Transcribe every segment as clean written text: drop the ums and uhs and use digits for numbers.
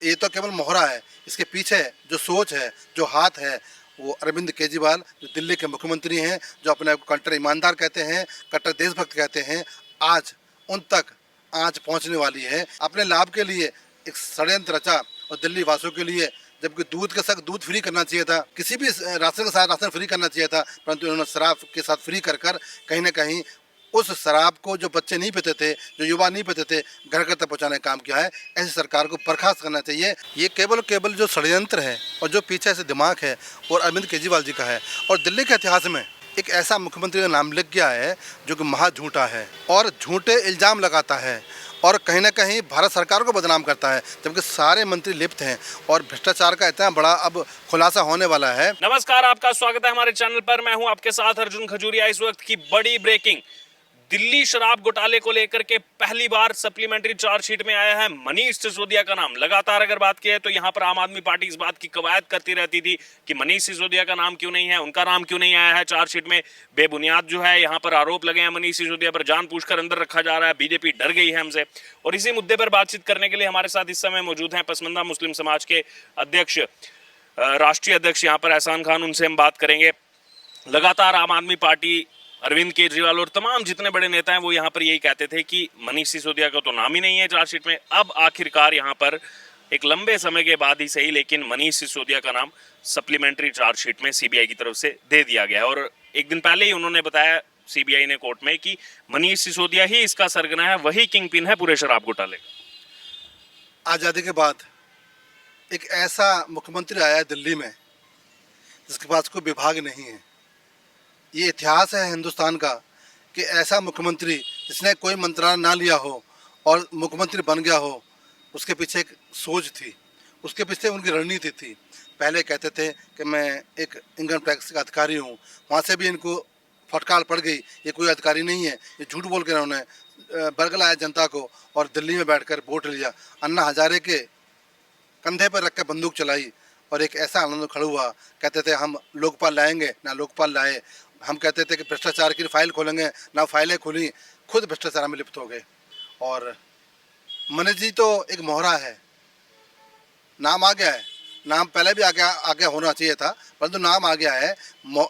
ये तो केवल मोहरा है। इसके पीछे जो सोच है, जो हाथ है, वो अरविंद केजरीवाल जो दिल्ली के मुख्यमंत्री हैं, जो अपने आप को कट्टर ईमानदार कहते हैं, कट्टर देशभक्त कहते हैं, आज उन तक आँच पहुंचने वाली है। अपने लाभ के लिए एक षड्यंत्र रचा और दिल्ली वासियों के लिए, जबकि दूध के साथ दूध फ्री करना चाहिए था, किसी भी राशन के साथ राशन फ्री करना चाहिए था, परंतु इन्होंने शराब के साथ फ्री कर कहीं ना कहीं उस शराब को जो बच्चे नहीं पीते थे, जो युवा नहीं पीते थे, घर घर तक पहुँचाने का काम किया है। ऐसी सरकार को बर्खास्त करना चाहिए। ये केवल जो षड्यंत्र है और जो पीछे से दिमाग है और अरविंद केजरीवाल जी का है। और दिल्ली के इतिहास में एक ऐसा मुख्यमंत्री का नाम लिख गया है जो कि महा झूठा है और झूठे इल्ज़ाम लगाता है और कहीं ना कहीं भारत सरकार को बदनाम करता है, जबकि सारे मंत्री लिप्त हैं और भ्रष्टाचार का इतना बड़ा अब खुलासा होने वाला है। नमस्कार, आपका स्वागत है हमारे चैनल पर। मैं हूं आपके साथ अर्जुन खजूरिया। इस वक्त की बड़ी ब्रेकिंग, दिल्ली शराब घोटाले को लेकर के पहली बार सप्लीमेंट्री चार्जशीट में आया है मनीष सिसोदिया का नाम। लगातार अगर बात की है तो यहां पर आम आदमी पार्टी इस बात की कवायद करती रहती थी कि मनीष सिसोदिया का नाम क्यों नहीं है, उनका नाम क्यों नहीं आया है चार्जशीट में। बेबुनियाद जो है यहां पर आरोप लगे हैं मनीष सिसोदिया पर, जानबूझकर अंदर रखा जा रहा है। बीजेपी डर गई है हमसे। और इसी मुद्दे पर बातचीत करने के लिए हमारे साथ इस समय मौजूद हैं पसमंदा मुस्लिम समाज के अध्यक्ष, राष्ट्रीय अध्यक्ष यहाँ पर एहसान खान। उनसे हम बात करेंगे। लगातार आम आदमी पार्टी, अरविंद केजरीवाल और तमाम जितने बड़े नेता हैं वो यहाँ पर यही कहते थे कि मनीष सिसोदिया का तो नाम ही नहीं है चार्जशीट में। अब आखिरकार यहाँ पर एक लंबे समय के बाद ही सही, लेकिन मनीष सिसोदिया का नाम सप्लीमेंट्री चार्जशीट में सीबीआई की तरफ से दे दिया गया है। और एक दिन पहले ही उन्होंने बताया, सीबीआई ने कोर्ट में, कि मनीष सिसोदिया ही इसका सरगना है, वही किंग पिन है पूरे शराब घोटाले का। आज़ादी के बाद एक ऐसा मुख्यमंत्री आया है दिल्ली में जिसके पास कोई विभाग नहीं है। ये इतिहास है हिंदुस्तान का कि ऐसा मुख्यमंत्री जिसने कोई मंत्रालय ना लिया हो और मुख्यमंत्री बन गया हो। उसके पीछे एक सोच थी, उसके पीछे उनकी रणनीति थी। पहले कहते थे कि मैं एक इनकम टैक्स का अधिकारी हूँ, वहाँ से भी इनको फटकार पड़ गई, ये कोई अधिकारी नहीं है, ये झूठ बोल कर उन्होंने बरगलाया जनता को और दिल्ली में बैठकर वोट लिया। अन्ना हजारे के कंधे पर रख कर बंदूक चलाई और एक ऐसा आनंद खड़ा हुआ। कहते थे हम लोकपाल लाएंगे, ना लोकपाल लाए। हम कहते थे कि भ्रष्टाचार की फाइल खोलेंगे, ना फाइलें खुली, खुद भ्रष्टाचार में लिप्त हो गए। और मनीष जी तो एक मोहरा है, नाम आ गया है। नाम पहले भी आगे होना चाहिए था, परंतु नाम आ गया है।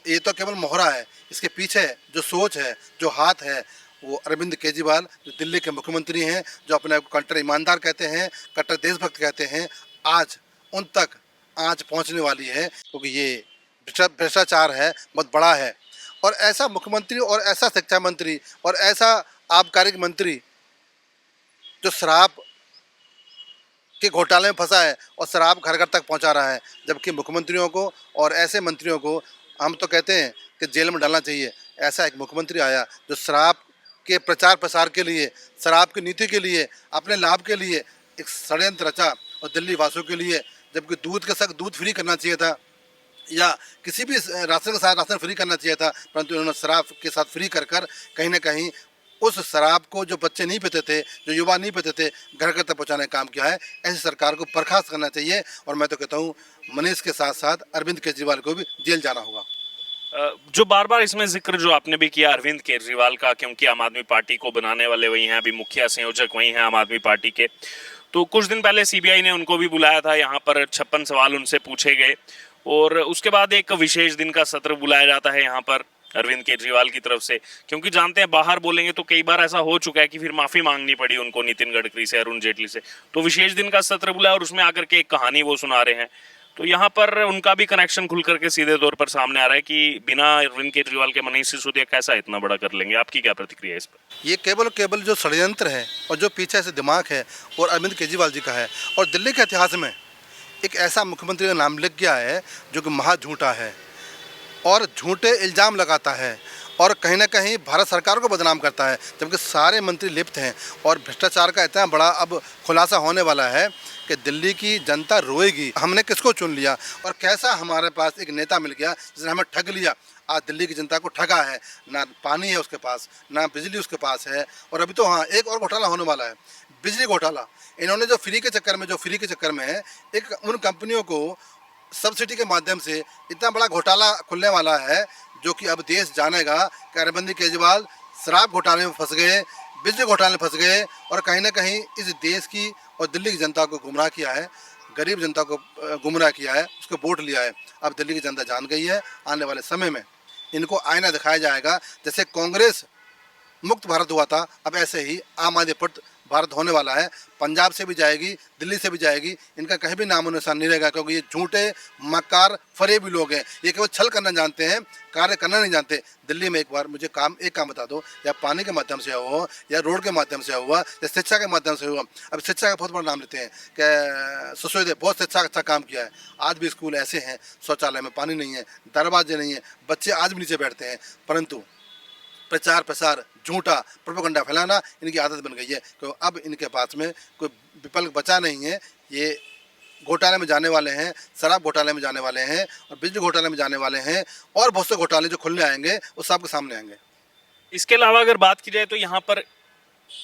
ये तो केवल मोहरा है। इसके पीछे जो सोच है, जो हाथ है, वो अरविंद केजरीवाल जो दिल्ली के मुख्यमंत्री हैं, जो अपने आप को कट्टर ईमानदार कहते हैं, कट्टर देशभक्त कहते हैं, आज उन तक आँच पहुँचने वाली है, क्योंकि ये भ्रष्टाचार है, बहुत बड़ा है। और ऐसा मुख्यमंत्री और ऐसा शिक्षा मंत्री और ऐसा आबकारी मंत्री जो शराब के घोटाले में फंसा है और शराब घर घर तक पहुंचा रहा है, जबकि मुख्यमंत्रियों को और ऐसे मंत्रियों को हम तो कहते हैं कि जेल में डालना चाहिए। ऐसा एक मुख्यमंत्री आया जो शराब के प्रचार प्रसार के लिए, शराब की नीति के लिए, अपने लाभ के लिए एक षड्यंत्र रचा और दिल्ली वासियों के लिए, जबकि दूध के साथ दूध फ्री करना चाहिए था या किसी भी राशन के साथ राशन फ्री करना चाहिए था, परंतु इन्होंने शराब के साथ फ्री कर कहीं ना कहीं उस शराब को जो बच्चे नहीं पीते थे, जो युवा नहीं पीते थे, घर घर तक पहुँचाने का काम किया है। ऐसी सरकार को बर्खास्त करना चाहिए। और मैं तो कहता हूँ मनीष के साथ साथ अरविंद केजरीवाल को भी जेल जाना होगा। जो बार बार इसमें जिक्र जो आपने भी किया अरविंद केजरीवाल का, क्योंकि आम आदमी पार्टी को बनाने वाले वही हैं, अभी मुखिया संयोजक वही हैं आम आदमी पार्टी के। तो कुछ दिन पहले सीबीआई ने उनको भी बुलाया था, यहाँ पर 56 सवाल उनसे पूछे गए और उसके बाद एक विशेष दिन का सत्र बुलाया जाता है यहाँ पर अरविंद केजरीवाल की तरफ से, क्योंकि जानते हैं बाहर बोलेंगे तो कई बार ऐसा हो चुका है कि फिर माफी मांगनी पड़ी उनको नितिन गडकरी से, अरुण जेटली से। तो विशेष दिन का सत्र बुलाया और उसमें आकर के एक कहानी वो सुना रहे हैं। तो यहाँ पर उनका भी कनेक्शन खुल करके सीधे तौर पर सामने आ रहा है कि बिना अरविंद केजरीवाल के मनीष सिसोदिया कैसा इतना बड़ा कर लेंगे। आपकी क्या प्रतिक्रिया है इस पर? ये केवल जो षड्यंत्र है और जो पीछे से दिमाग है और अरविंद केजरीवाल जी का है। और दिल्ली के इतिहास में एक ऐसा मुख्यमंत्री का नाम लिख गया है जो कि महा झूठा है और झूठे इल्ज़ाम लगाता है और कहीं ना कहीं भारत सरकार को बदनाम करता है, जबकि सारे मंत्री लिप्त हैं और भ्रष्टाचार का इतना बड़ा अब खुलासा होने वाला है कि दिल्ली की जनता रोएगी। हमने किसको चुन लिया और कैसा हमारे पास एक नेता मिल गया जिसने हमें ठग लिया। आज दिल्ली की जनता को ठगा है, ना पानी है उसके पास, ना बिजली उसके पास है। और अभी तो हाँ, एक और घोटाला होने वाला है, बिजली घोटाला। इन्होंने जो फ्री के चक्कर में है, एक उन कंपनियों को सब्सिडी के माध्यम से इतना बड़ा घोटाला खुलने वाला है, जो कि अब देश जानेगा कि अरविंद केजरीवाल शराब घोटाले में फंस गए, बिजली घोटाले में फंस गए और कहीं ना कहीं इस देश की और दिल्ली की जनता को गुमराह किया है। गरीब जनता को गुमराह किया है, उसको वोट लिया है। अब दिल्ली की जनता जान गई है, आने वाले समय में इनको आईना दिखाया जाएगा। जैसे कांग्रेस मुक्त भारत हुआ था, अब ऐसे ही आम आदमी पार्टी भारत होने वाला है। पंजाब से भी जाएगी, दिल्ली से भी जाएगी, इनका कहीं भी नामो निशान नहीं रहेगा, क्योंकि ये झूठे मक्कार फरेबी लोग हैं। ये केवल छल करना जानते हैं, कार्य करना नहीं जानते। दिल्ली में एक बार मुझे एक काम बता दो, या पानी के माध्यम से हुआ, या रोड के माध्यम से हुआ, या शिक्षा के माध्यम से हुआ। अब शिक्षा का बहुत बड़ा नाम लेते हैं कि सुशोदेव बहुत अच्छा काम किया है। आज भी स्कूल ऐसे हैं, शौचालय में पानी नहीं है, दरवाजे नहीं है, बच्चे आज भी नीचे बैठते हैं। परंतु प्रचार प्रसार, झूठा प्रोपेगेंडा फैलाना इनकी आदत बन गई है। क्योंकि अब इनके पास में कोई विकल्प बचा नहीं है। ये घोटाले में जाने वाले हैं, शराब घोटाले में जाने वाले हैं, और बिजली घोटाले में जाने वाले हैं, और बहुत से घोटाले जो खुलने आएंगे वो सबके सामने आएंगे। इसके अलावा अगर बात की जाए तो यहाँ पर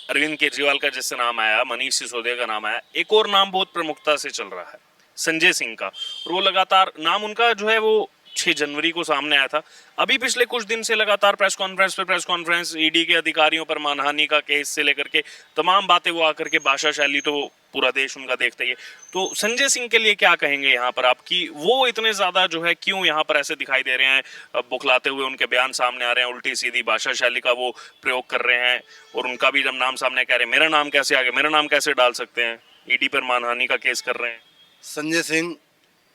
अरविंद केजरीवाल का जैसे नाम आया, मनीष सिसोदिया का नाम आया, एक और नाम बहुत प्रमुखता से चल रहा है, संजय सिंह का। और वो लगातार नाम उनका जो है वो 6 जनवरी को सामने आया था। अभी पिछले कुछ दिन से लगातार प्रेस कॉन्फ्रेंस, ईडी के अधिकारियों पर मानहानि का केस से लेकर के तमाम बातें वो आकर के, भाषा शैली तो पूरा देश उनका देखता ही है। तो संजय सिंह के लिए क्या कहेंगे यहाँ पर आपकी, वो इतने ज्यादा जो है क्यों यहाँ पर ऐसे दिखाई दे रहे हैं, बुखलाते हुए उनके बयान सामने आ रहे हैं, उल्टी सीधी भाषा शैली का वो प्रयोग कर रहे हैं, और उनका भी जब नाम सामने कह रहे हैं मेरा नाम कैसे आ गया, मेरा नाम कैसे डाल सकते हैं, ईडी पर मानहानि का केस कर रहे हैं। संजय सिंह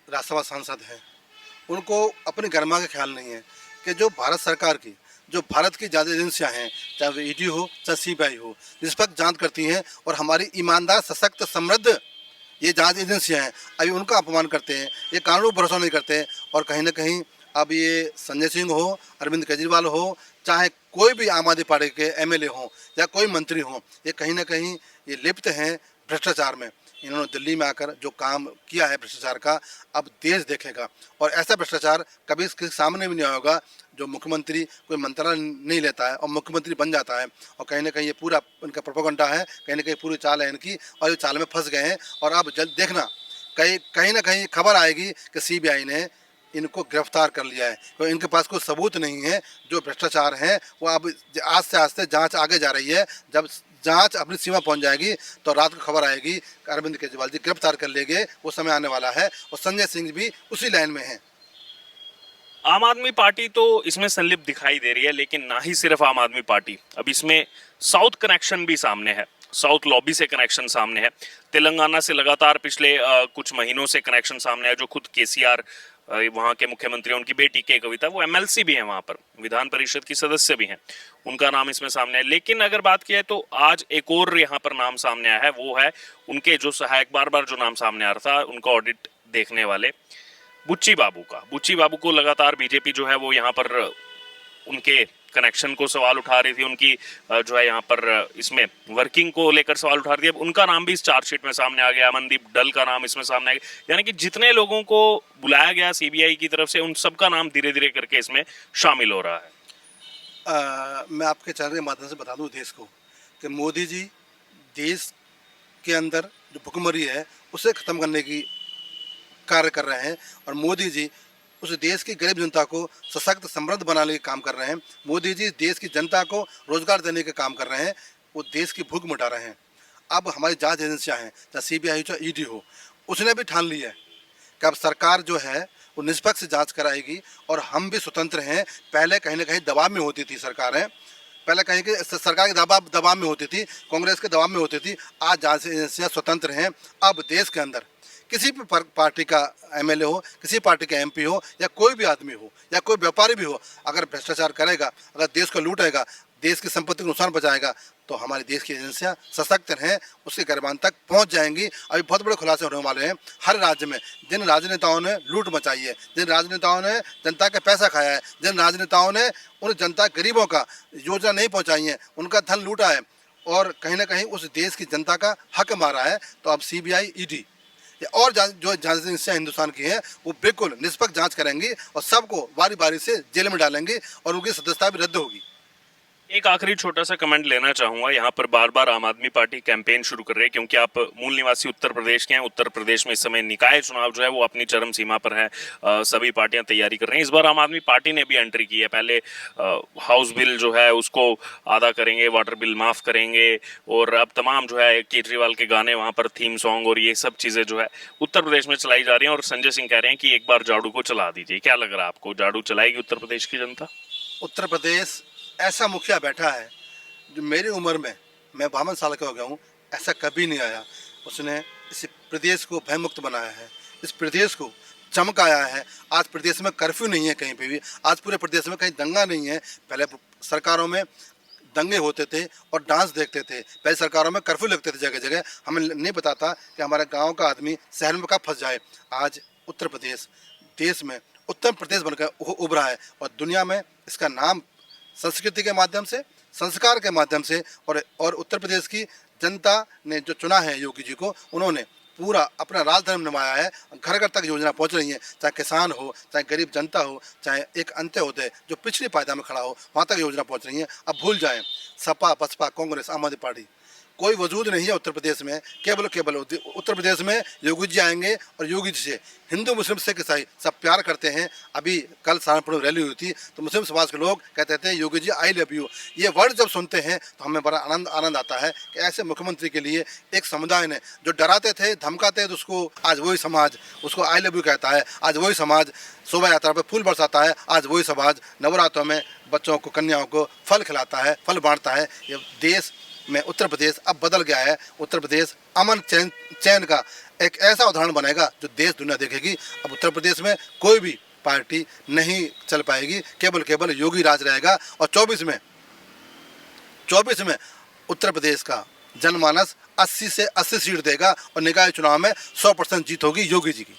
राज्यसभा सांसद हैं, उनको अपनी गरिमा का ख्याल नहीं है कि जो भारत सरकार की, जो भारत की जांच एजेंसियां हैं, चाहे वो ईडी हो चाहे सीबीआई हो, निष्पक्ष जांच करती हैं, और हमारी ईमानदार, सशक्त, समृद्ध ये जांच एजेंसियां हैं, अभी उनका अपमान करते हैं, ये कानून पर भरोसा नहीं करते हैं। और कहीं ना कहीं अब ये संजय सिंह हो, अरविंद केजरीवाल हो, चाहे कोई भी आम आदमी पार्टी के एमएलए हों या कोई मंत्री हों, ये कहीं ना कहीं ये लिप्त हैं भ्रष्टाचार में। इन्होंने दिल्ली में आकर जो काम किया है भ्रष्टाचार का, अब देश देखेगा। और ऐसा भ्रष्टाचार कभी किसी सामने भी नहीं होगा जो मुख्यमंत्री कोई मंत्रालय नहीं लेता है और मुख्यमंत्री बन जाता है। और कहीं ना कहीं ये पूरा इनका प्रोपेगेंडा है, कहीं ना कहीं पूरी चाल है इनकी, और ये चाल में फंस गए हैं। और अब जल्द देखना, कहीं ना कहीं खबर आएगी कि सीबीआई ने इनको गिरफ्तार कर लिया है, तो इनके पास कोई सबूत नहीं है। जो भ्रष्टाचार है वो अब आस्ते आस्ते जांच आगे जा रही है। जब जांच अपनी सीमा पहुंच जाएगी तो रात को खबर आएगी कि अरविंद केजरीवाल जी गिरफ्तार कर लेंगे, वो समय आने वाला है। और संजय सिंह भी उसी लाइन में है। आम आदमी पार्टी तो इसमें संलिप्त दिखाई दे रही है, लेकिन ना ही सिर्फ आम आदमी पार्टी, अब इसमें साउथ कनेक्शन भी सामने है, साउथ लॉबी से कनेक्शन सामने है। तेलंगाना से लगातार पिछले कुछ महीनों से कनेक्शन सामने है। जो खुद केसीआर वहाँ के मुख्यमंत्री, उनकी बेटी के कविता, वो एमएलसी भी हैं, वहाँ पर विधान परिषद की सदस्य भी हैं, उनका नाम इसमें सामने है। लेकिन अगर बात की है तो आज एक और यहाँ पर नाम सामने आया है, वो है उनके जो सहायक, बार बार जो नाम सामने आ रहा था, उनका ऑडिट देखने वाले बुच्ची बाबू का। बुच्ची बाबू को लगातार बीजेपी जो है वो यहाँ पर उनके कनेक्शन को सवाल उठा रही थी, उनकी जो है यहाँ पर इसमें वर्किंग को लेकर सवाल उठा रही थी। अब उनका नाम भी इस चार्जशीट में सामने आ गया, अमनदीप डल का नाम इसमें सामने आ गया। यानी कि जितने लोगों को बुलाया गया सीबीआई की तरफ से, उन सबका नाम धीरे धीरे करके इसमें शामिल हो रहा है। मैं आपके चैनल के माध्यम से बता दूं देश को कि मोदी जी देश के अंदर जो भुखमरी है उसे ख़त्म करने की कार्य कर रहे हैं। और मोदी जी उस देश की गरीब जनता को सशक्त, समृद्ध बनाने के काम कर रहे हैं। मोदी जी देश की जनता को रोजगार देने के काम कर रहे हैं, वो देश की भूख मिटा रहे हैं। अब हमारी जांच एजेंसियां हैं, चाहे सीबीआई हो चाहे ईडी हो, उसने भी ठान लिया है कि अब सरकार जो है वो निष्पक्ष जांच कराएगी, और हम भी स्वतंत्र हैं। पहले कहीं ना कहीं दबाव में होती थी सरकारें, पहले कहीं कि सरकार के दबाव में होती थी, कांग्रेस के दबाव में होती थी। आज जांच एजेंसियाँ स्वतंत्र हैं। अब देश के अंदर किसी भी पार्टी का एमएलए हो, किसी पार्टी का एमपी हो, या कोई भी आदमी हो, या कोई व्यापारी भी हो, अगर भ्रष्टाचार करेगा, अगर देश को लूटेगा, देश की संपत्ति को नुकसान पहुंचाएगा, तो हमारी देश की एजेंसियां सशक्त हैं, उसके गर्भान तक पहुंच जाएंगी। अभी बहुत बड़े खुलासे होने वाले हैं हर राज्य में। जिन राजनेताओं ने लूट मचाई है, जिन राजनेताओं ने जनता का पैसा खाया है, जिन राजनेताओं ने उन जनता गरीबों का योजना नहीं पहुँचाई है, उनका धन लूटा है, और कहीं ना कहीं उस देश की जनता का हक मारा है, तो अब सीबीआई, ईडी और जो जांच एजेंसियां हिंदुस्तान की हैं वो बिल्कुल निष्पक्ष जांच करेंगी और सबको बारी बारी से जेल में डालेंगे, और उनकी सदस्यता भी रद्द होगी। एक आखिरी छोटा सा कमेंट लेना चाहूंगा। यहाँ पर बार बार आम आदमी पार्टी कैंपेन शुरू कर रही है, क्योंकि आप मूल निवासी उत्तर प्रदेश के हैं। उत्तर प्रदेश में इस समय निकाय चुनाव जो है वो अपनी चरम सीमा पर है। सभी पार्टियां तैयारी कर रही हैं। इस बार आम आदमी पार्टी ने भी एंट्री की है। पहले हाउस बिल जो है उसको आधा करेंगे, वाटर बिल माफ करेंगे, और अब तमाम जो है केजरीवाल के गाने वहां पर थीम सॉन्ग और ये सब चीजें जो है उत्तर प्रदेश में चलाई जा रही हैं। और संजय सिंह कह रहे हैं कि एक बार झाड़ू को चला दीजिए। क्या लग रहा है आपको, झाड़ू चलाएगी उत्तर प्रदेश की जनता? उत्तर प्रदेश ऐसा मुखिया बैठा है जो मेरी उम्र में, मैं 52 साल का हो गया हूँ, ऐसा कभी नहीं आया। उसने इस प्रदेश को भयमुक्त बनाया है, इस प्रदेश को चमकाया है। आज प्रदेश में कर्फ्यू नहीं है कहीं पे भी, आज पूरे प्रदेश में कहीं दंगा नहीं है। पहले सरकारों में दंगे होते थे और डांस देखते थे, पहले सरकारों में कर्फ्यू लगते थे जगह जगह, हमें नहीं बताता कि हमारे गांव का आदमी शहर में कब फंस जाए। आज उत्तर प्रदेश देश में उत्तम प्रदेश बनकर उभरा है और दुनिया में इसका नाम संस्कृति के माध्यम से, संस्कार के माध्यम से, और उत्तर प्रदेश की जनता ने जो चुना है योगी जी को, उन्होंने पूरा अपना राजधर्म निभाया है। घर घर तक योजना पहुंच रही है, चाहे किसान हो, चाहे गरीब जनता हो, चाहे एक अंत्योदय जो पिछली पायदान में खड़ा हो, वहाँ तक योजना पहुंच रही है। अब भूल जाएं सपा, बसपा, कांग्रेस, आम आदमी पार्टी, कोई वजूद नहीं है उत्तर प्रदेश में। केवल उत्तर प्रदेश में योगी जी आएंगे और योगी जी से हिंदू, मुस्लिम, सिख, ईसाई सब प्यार करते हैं। अभी कल सहारनपुर में रैली हुई थी तो मुस्लिम समाज के लोग कहते थे Yogi ji I love you. ये वर्ड जब सुनते हैं तो हमें बड़ा आनंद आता है कि ऐसे मुख्यमंत्री के लिए एक समुदाय ने जो डराते थे, धमकाते थे उसको, आज वही समाज उसको आई लव यू कहता है। आज वही समाज शोभा यात्रा पर फूल बरसाता है। आज वही समाज नवरात्रों में बच्चों को, कन्याओं को फल खिलाता है, फल बांटता है। ये देश में उत्तर प्रदेश अब बदल गया है। उत्तर प्रदेश अमन चैन का एक ऐसा उदाहरण बनेगा जो देश दुनिया देखेगी। अब उत्तर प्रदेश में कोई भी पार्टी नहीं चल पाएगी, केवल योगी राज रहेगा। और 24 में उत्तर प्रदेश का जनमानस 80 से 80 सीट देगा और निकाय चुनाव में 100% जीत होगी योगी जी की।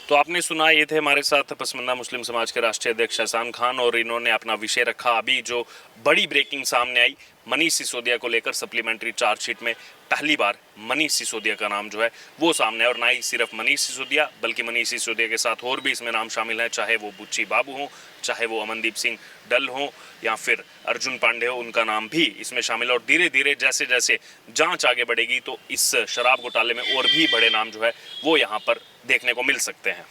तो आपने सुना, ये थे हमारे साथ पसमंदा मुस्लिम समाज के राष्ट्रीय अध्यक्ष एहसान खान, और इन्होंने अपना विषय रखा। अभी जो बड़ी ब्रेकिंग सामने आई मनीष सिसोदिया को लेकर, सप्लीमेंट्री चार्जशीट में पहली बार मनीष सिसोदिया का नाम जो है वो सामने है। और ना ही सिर्फ मनीष सिसोदिया, बल्कि मनीष सिसोदिया के साथ और भी इसमें नाम शामिल हैं, चाहे वो बुच्ची बाबू हों, चाहे वो अमनदीप सिंह डल हों, या फिर अर्जुन पांडे हो, उनका नाम भी इसमें शामिल है। और धीरे धीरे जैसे जैसे जांच आगे बढ़ेगी तो इस शराब घोटाले में और भी बड़े नाम जो है वो यहाँ पर देखने को मिल सकते हैं।